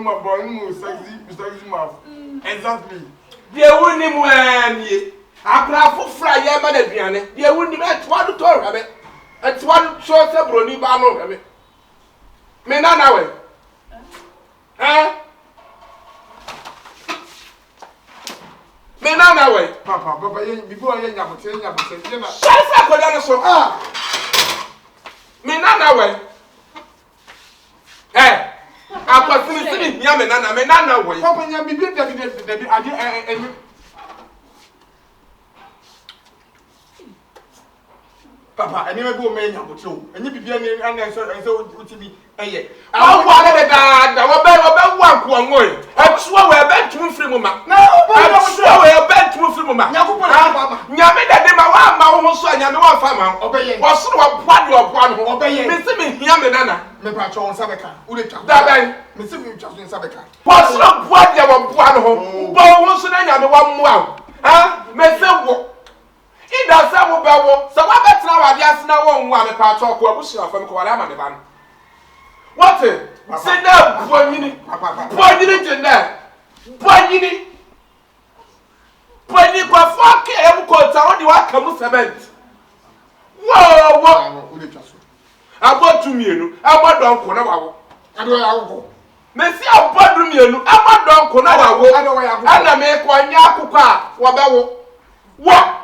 my boy, sexy mouth. Exactly. There wouldn't even I craft for fry, yeah, man, there wouldn't even one to talk of it. It's one short of Brony Barno of it. Me not know. Eh? Me not know. Papa, before I am saying, shut up, Colonel. Me not know. Eh? I was listening, Yamana, me not know. Papa, you be David. Papa, I never go man with you. And you be and so to be a I wanted that. I want one way. I'm sure we're back to Frimuma. No, I'm sure we're back to Frimuma. Yamina, they my one son, and one farmer. Obey, or so what you are one who obey. Missing me, Yamana. Me patron Sabeka. That Missing me just in Sabeka. What's not what you want one home? But once and one more. Ah, Messi. It does some about so I bet now I just know one part of what was from Kualama. What? Sit down, pointing in there. Pointing. Pointing for 4K coats. I only want to cement. Whoa, what? I bought to me, I bought Don Conawa. I don't know. Messi, I bought to me, I bought Don Conawa. And I make one yakuka. What?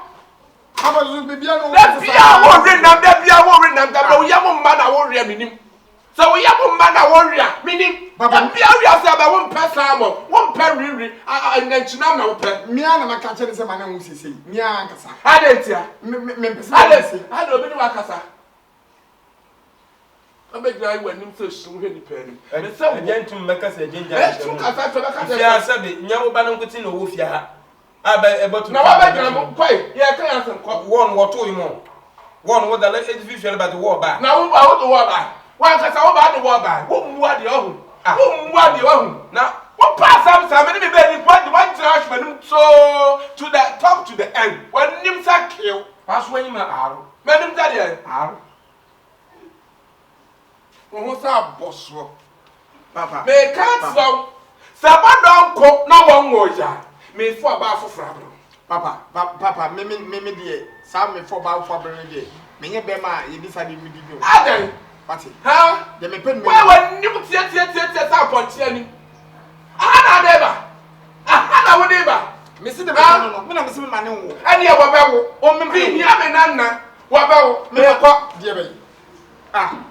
How much will be beyond that? We have a man, I won't read him. So we have a man, I won't read, meaning, Papa, be a 1 pair salmon, 1 pair really, and then Chinama pair. Miana, my catcher is a man who says, Miancasa. I didn't say, I don't know what Casa. I beg I went him first to any penny. And so again to make us a ginger. I said, Yaman could see no wolf. I bet about now. I bet quite. Yeah, can I one or 2 more. One was the less feel about the war back. Now, about the war back. One can talk about the war back. Whom what the own? Whom what the own? Now, what pass some many baby point the one trash so to that top to the end. When names are killed, pass when you are. Madam Daddy, are. Who's our boss? Papa, they can't so. Someone don't cook no one more. Me for about for Papa, me dear, some me for about for Bernard. Me bema, you decided me to do. Adam, what? How? They may put me. Well, you get up on Tiani. I never. I would never. Missing the man, when I'm missing my name. And you were oh, me, Yamanana, Wabel, me a cock, dear baby. Ah,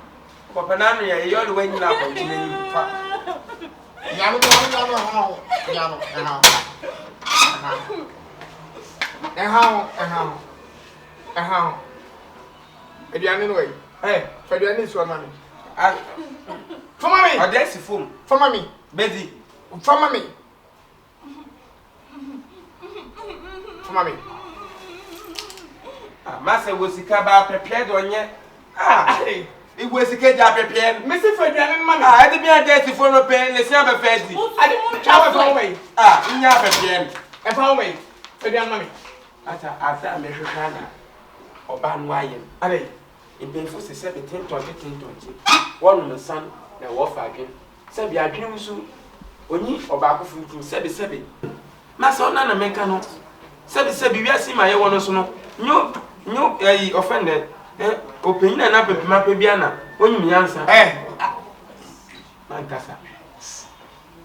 Papa Nania, you're the way you love. Yano. And how? If you are anyway, hey, for the end, one money. For mommy, or that's the phone. For mommy, Betty, for mommy. For mommy. Master was the car prepared on yet. It was a cage prepared. Mrs. Ferdinand, money. I had to be a dirty phone of pen, let's have a fancy. I didn't travel away. You have a pen. And for me, Ferdinand, money. After Americana or Ban Wyan. Allez, in Benfus is 17, 20. One on the sun, the wolf again. Sabi, I dream soon. Only or back of food, Sabi. Master, none Americano. Sabi, we are seeing my own no. No, offended. Opinion and up with my babiana. When you answer,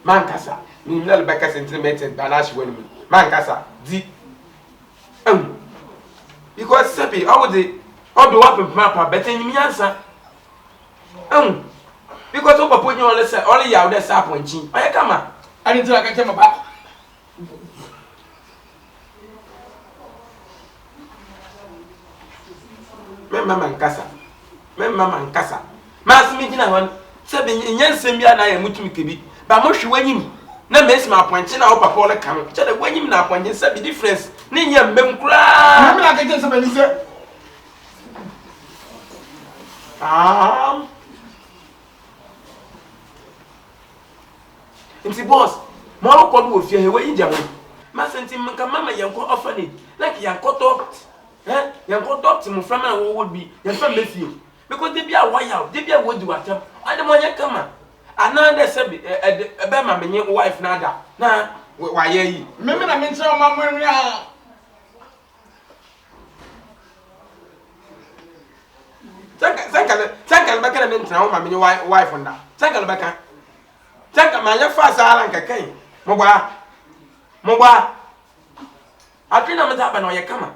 Mancasa. Me not back as intimated than Ash when me. Mancasa, deep. Because Seppi, all the up with Mappa, better in me answer. Because over putting you on the set, only out there sap when cheap. I come up. I didn't like I came about. Memma Mancasa. Mass meeting I want 7 years, and I am with me. But most you when you no miss my point in our papa come. Tell the when you now point in the difference. Ninya Mem cry. I'm not getting somebody, sir. It's the boss. More called with your way in German. Massenty Mamma Yanko often like Yanko talked. You got doctor from who would be your family because they be a white out, they be a wood do at them. I don't want you come. Another sabi a bema me wife nada. Na why ye? Me na me nche ma mo nria. Sanka baka na ntra wo ma me wife nda. Sanka baka. Sanka ma ya fa sala nka kan. Mo ba. Atwena me ta ba na ye kama.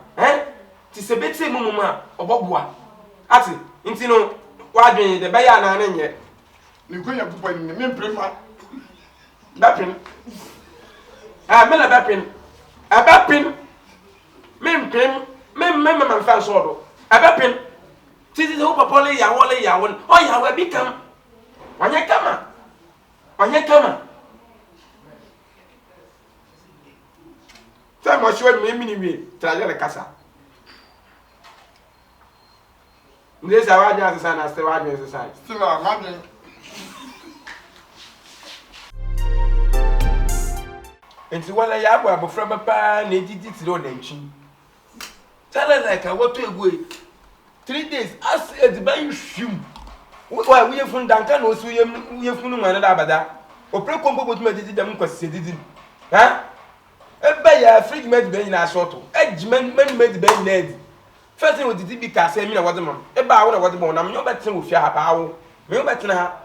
Ti se beti mu ma oboboa. Ati nti no wa dwen de be ya na nye. Ni ko ya pupa ni me mprefa. Bapin. Me la bapin. Bapin. Me mpem. Me man fan so do. Bapin. Titi de papa le ya won. O ya we bi kam. Wanye kama. Sai mo shwe me mini wi. Traje le kasa. Ndesa wa nya sesa na ste wa nya sesa. Still imagine. Enti wala ya abo abofra papa na ejiji tiro na nchi. Tell like I want to go 3 days as it by shum. Why we fun danka no so ye funu man da abada. Opre kompo botu ma ejiji dem kwasise didi. Ha? Eba ya fridge made ben na shorto. Ejman made ben ned. First thing we did be ka say me na wode mom. Eba wo na wode mom na me obetin wo fia ha pa wo. Me obetin ha.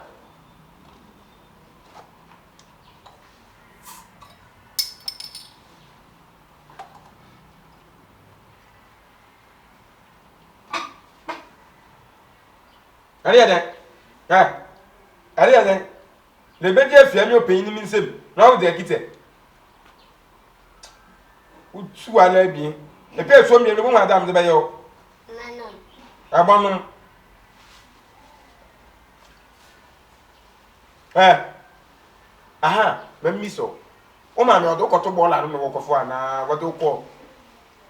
Ariya le beje afia mi opin ni nsem na wo de kite utu ala bi e pe so mi le mo adam de ba yo nanon abanum aha mami so o ma mi odo koto bola no wo kofo ana wodo ko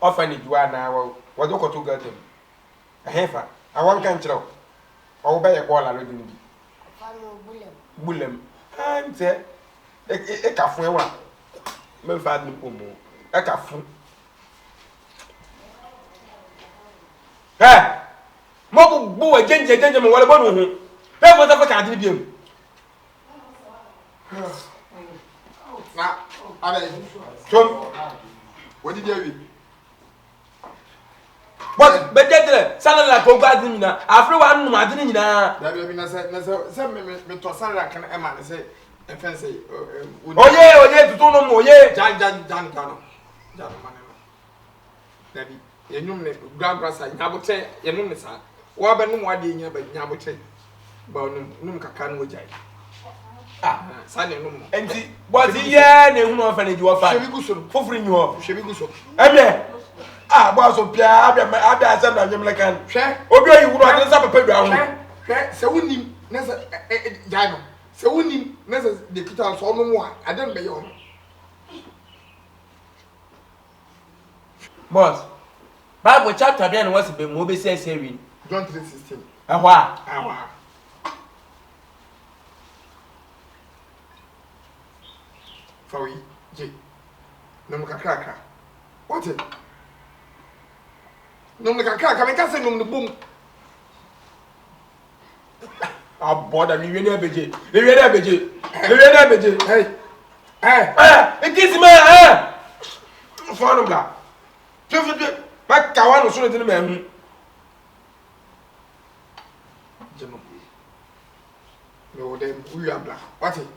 ofa ni duwa na wodo koto gadem ehefa awon kan kire o ba ye bola lo din bi bulem ante e ka fun e wa me fa ni pomo e ka fun mo bu jenje mo wale bonu hu e mo ta fa ka din bi em na ada tom wodi dia wi but bejetre salala ko gba din na afre wa nnu ma din nyina da bi na se me to salala kan e ma ne se e fen se oye tutu no mo oye jan no ma ne no da bi yenum ne gra sa nyabote yenum ne sa wa ba num wa de nya ba nyabote ba num kaka no ojai sa ne num enti but ye ne hu no fa ne jiwo fa shebi guso fofuri nyo shebi guso eme boaso pia abia asem na nyemle kan hwe obi oyi wuro ade sa papa dua ho hwe se wonim na se Gynel se wonim na se de kita so no mo ade mbe yo boss Bible chapter bien was be mo be say read John 3:16 ahwa fawi je no kakra what it no me kakra me ka se no me bom aboda mi wene abeje ikisi ma fo no bla pye ma kawa no so no tin ma hu jeno no dem uyu abla what it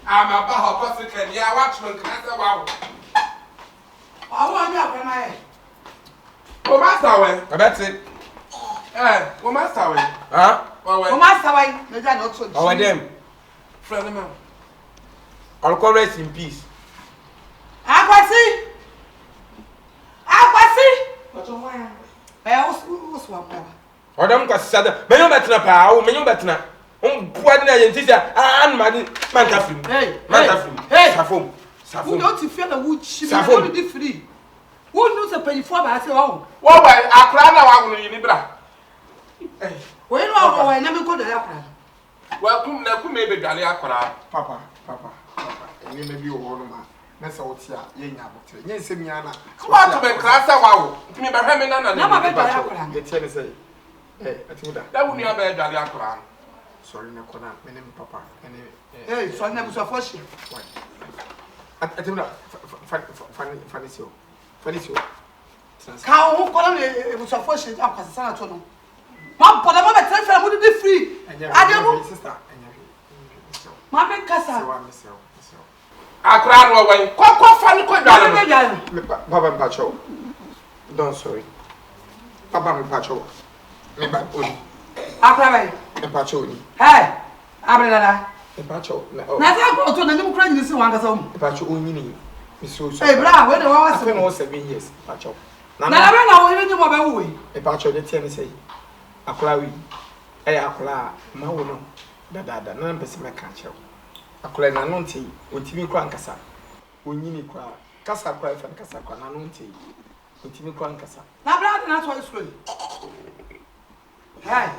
I'm about how possible ya watchman kan say wow awo anya akwana e o master we abeti o master we o master we me ja no to o dem friend me all rest in peace Akwes oto wa uswa pa o dem kwa sisa me yo betina pa o me yo betina buade na yentisa an madi man ka film safom who don't feel the wood she be free who knows a penny for ba say oh wo ba akra na wa wonu ni bra we no wa na me ko do akra wa kum na kum e be dwale akra papa eni me bi wo no ma na se wotia ye nya abotre nya se mi ana wa to be klasa wa wo ntimi be hwe me na na ma be dwale akra ye tie ne say Atemuda. That would never be a plan. Sorry, Nakona, my name Papa. Hey, so I never saw for shit. Atemuda, Fanicio. Cow who call it was a for shit up as a son. Mom, but I'm not a friend would be free. I don't sister. Mamma Casa. I cried away. Quite funny, quite Papa Pacho. Don't sorry. Papa Pacho. Me back on. I Pacho. Hey, Abrada. Pacho. Now go to the new credit this one. Pacho Unini. Hey, Bra, when I was 7 years. Pacho. Now I don't know about we. A Pacho, the ten say. Aklawi. Akla. Mauno. Dada. None person my catcher. Akla Nanonti. Utimi Krankasa. Unini Kra. Casa cry from Casa Nanonti. Utimi Krankasa. Now, Brad, that's what it's good. Hey.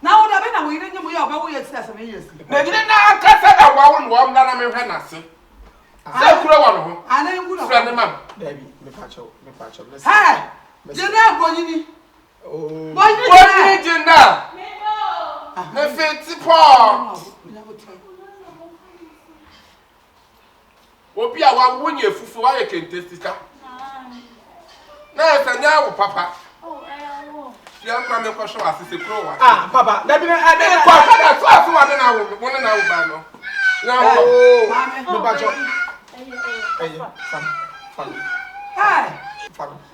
Now, what I've been away, we are about 7 years. They didn't know Casa one that I'm in Hennessy. I know. I know you friend of mine. Baby, me Pacho. Hey, Gynel, Bonini. Oh, What did you know? The 50 pounds. Will be our 1 year for I can taste it. No, now, Papa. You are coming for sure as a crow. Papa, that didn't one hour. No, Pacho. Hey,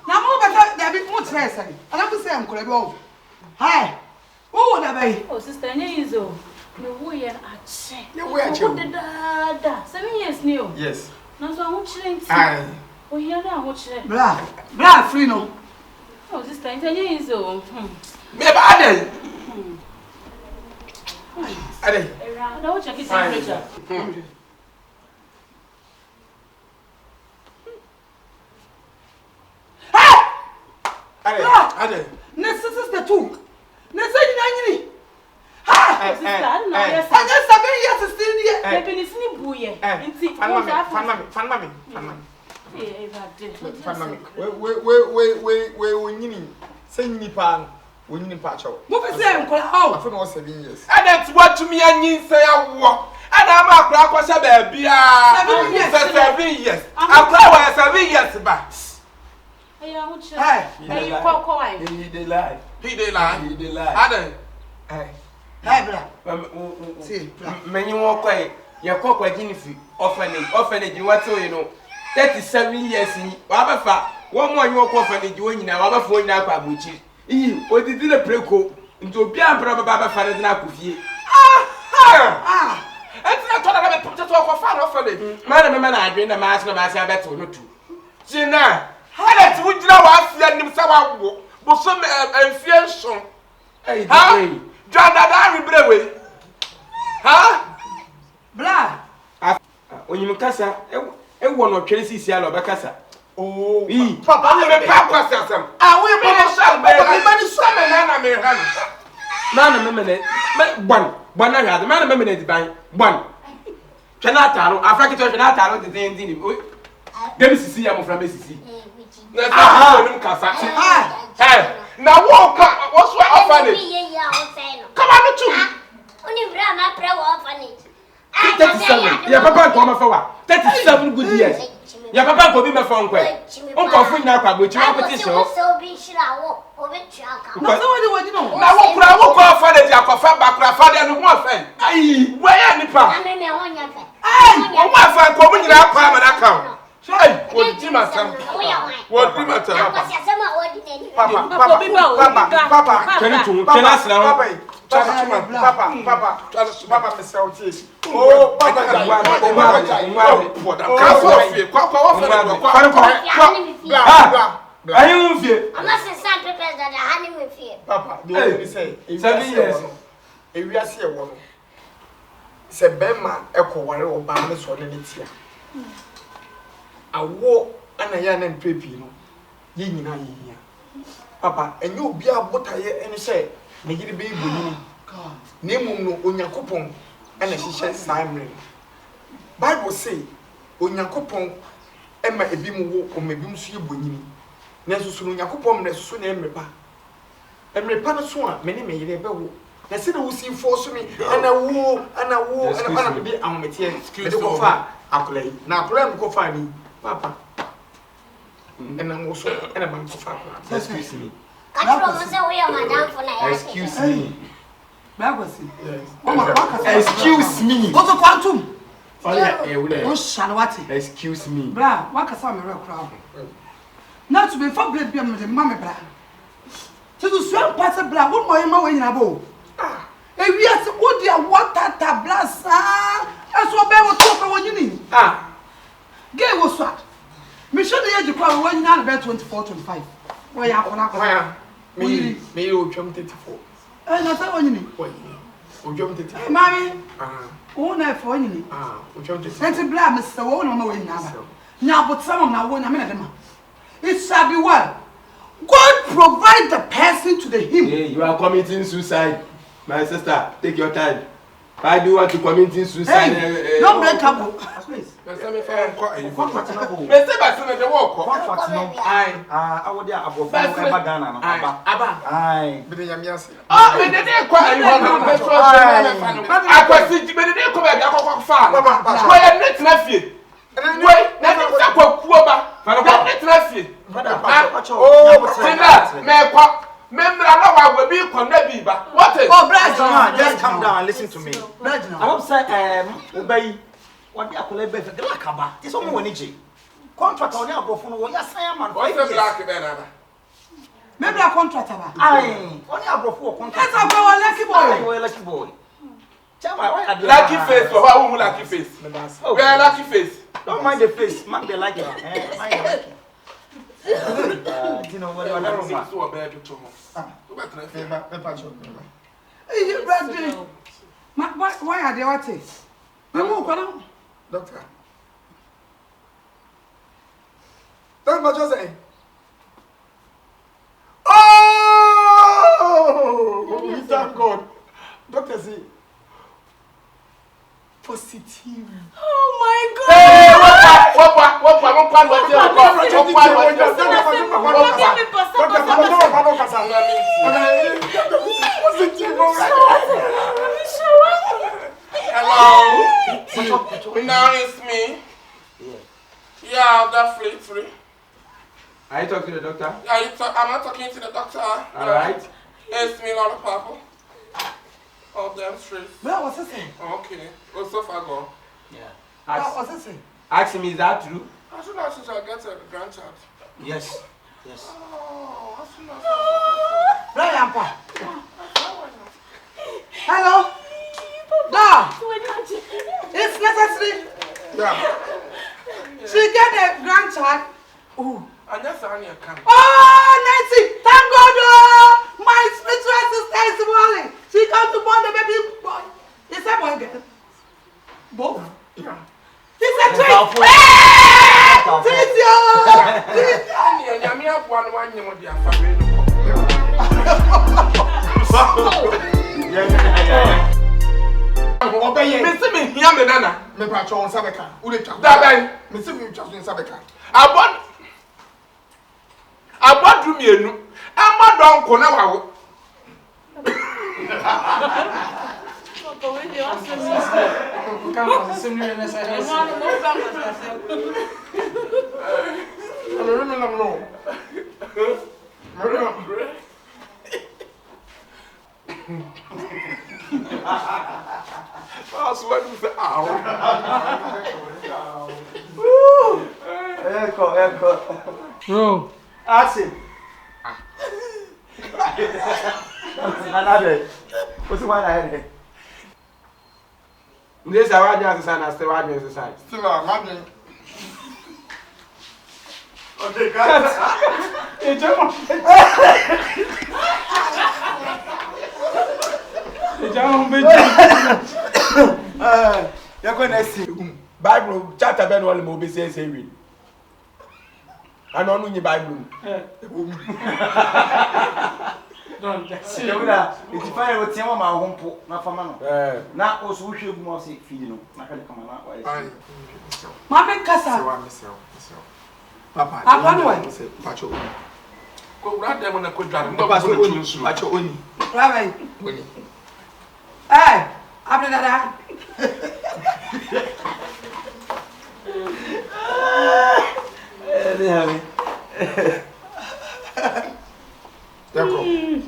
now more better than bit more stress. I don't say I'm going to go. Hi, oh, that oh, sister, Nizo. No way, I check. No way, I check. 7 years new. Yes. No, so I won't change. Oh, here now, watch it. Blah, free no. Oh, sister, Nizo. Maybe I did. I don't check his temperature. Next sister too. Next thing ha! Sister, I don't know. Yes, I just 7 years still here. Baby, it's in Buye. Fan mommy. Wait, send me pan. We need Pacho. What is that? Oh, for 7 years. And that's what to me and you say I walk. And I'm a crack was a baby. 7 years. 7 years. I'm crying 7 years back. Hey, He lie. hey, blah. See, Many more quiet. Your cocoa Jennifer orphanage, you what you know. 37 years in Wabafa. 1 more your orphanage, you in our phone now, which is what did the preco into Bian Baba Father Nakufi. That's not what I put it off a fan orphanage. Madam, I bring a mask of myself better or two. Gina, how would you know what himself was some influential? Hey, John, that I will huh? blah. When you casa, one or Tracy Cielo Bacassa. Oh, Papa, I'm a papa system. I will be a son, but I had the man of minute by one. Chanataro, African Chanataro, the same thing. Let me see him from Mississippi. Now, walk up. What's what orphanage? Come on, too. Only Brahma prayer orphanage. 37. Your papa come for 37 good years. Your papa will be my phone. Uncle Free now, which you are petition. So be sure I walk over to No, you know. Now, what could I walk off for the Jacob father and one friend? Aye, where any part? I'm in my own yard. Oh, my friend, coming in our prime account. What do you matter? What do you matter? Papa, Mr. Otis. Oh, I am here. I must have some papers that are handing with fear. Papa, the only say, 7 years. If we are here, one. Say, Bema, Echo, one or Bamas or Lenitia. I walk and a yan and preppy. Yin, Papa, and you be a butter and say, make it be good. Name no Unyakopon and a shisha Simon. Bible say, Unyakopon, Emma Ebimu or maybe Monsieur Bunny. Nesu Yakopon, Nesu Emma. Emre pa no so a me ne me yire be wo. Na se na wo si force me ana wo ana me bi ahomete me de ko fa akola yi. Na akola me ko fa ni papa. And I'm also and I'm excuse me. Excuse me. Excuse me. Go to quantum. Oh yeah, excuse me. Bra, what can some crowd? Not to be for blood be with the mammy bra. To the swamp pass a bra, what more you in a bow? Ah, and we are so dear water tablas. That's what Bear will talk about you need. Ah, gay was swat. Me should the age of when you're about 24, 25. Why are me you jump 34? And that's all you need. Oh, jump 34. Mammy, oh, no, for you. Ah, jump 34. Sent a blab, Mr. One on the way now. Now, but some of them won't a minute. It shall be well. God provide the person to the him. Hey, you are committing suicide. My sister, take your time. Why do you want to commit suicide? Hey, don't break up. I would have what is? Oh, Brad, just come down and listen to me. I'm saying, obey. What you call it? The Lakaba. This one when it contract on your phone. What you say, man? What's the black banana? Maybe a contract. Aye. On your before contract. That's a lucky boy. Lucky boy. Lucky face for who lucky face. We are lucky face. Don't mind the face. Man, they like it. Mind it. You know what? I don't know. So a bad to hey, Brad. Why are they watching? Doctor. Don't go just say. Oh, we thank God. Doctor say positive. Oh my God. Hey, what? Hello. Now it's me. Yeah, that's free. Are you talking to the doctor? I'm not talking to the doctor. All right. It's me, Lough Papa. Oh, damn straight. Well, what's this saying? Okay. Well, so far gone. Yeah. What's this saying? Ask him, is that true? As soon as I get a grandchild. Yes. Oh, as soon as Brian, hello? No. It's necessary. Yeah. She get a grandchild. Ooh. And that's how you come. Oh, Nancy, thank God. My spiritual sister is morning. She comes to born the baby boy. Is that boy girl? Both? Yeah. He's a twin. Obey me, see me here, me nana. Me patch on Sabeka. Ule chakwa. Dabai. Me see me chakwa in Sabeka. Abon do me enu. Ama don ko na wawo. Papa, when you ask me, Come on, some new and I swear to say, Echo. Bro, Ask him. Another. What's the one I had? This is our exercise and still our exercise. Still maddening. Okay, guys. Hey, John. You're going to see. Bible chapter ben wale mo be say we. Ano nu nyi Bible. Don't see. Atemuda, it's fine with Tiama ma hompo na fama no. Na oso wo hwegu mo se feed no. Na kale kama na wa yi. Mama kasa. Papa. Papa no wa. Pacho. Rather than a good driver, no Papa, one's going to so watch your own. Right. Only. Hey, after that.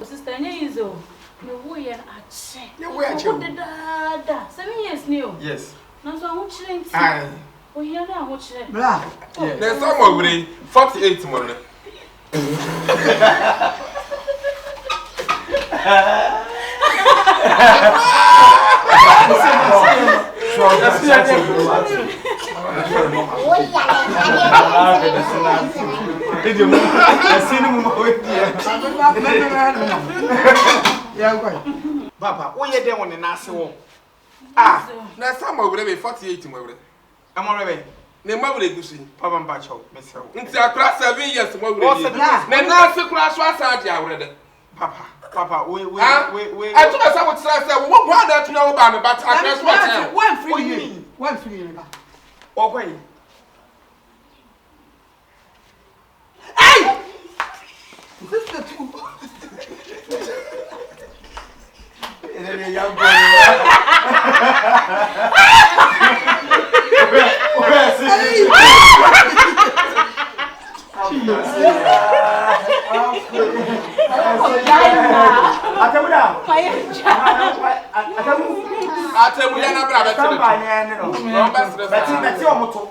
Sister Nyezo, me way and ache. You way ache. Da. 7 years new. Yes. Na so awo chire nti. Aye. O here na awo chire. Bra. There's some over 48 more. Papa, what you doing on the nasi wall? There's some over 48 more. I'm already. Ne mawre gusi Papa Mbacho, Miss Hill. nti akra 7 years mawre What's di the plan? ne na se kura so asa dia awre Papa, we. I told us I would say we want that to know about me but akra so asa One free. One free. Okay. Hey! This is the two. Atemuda. Atemuda na bra betre. Beti omoto.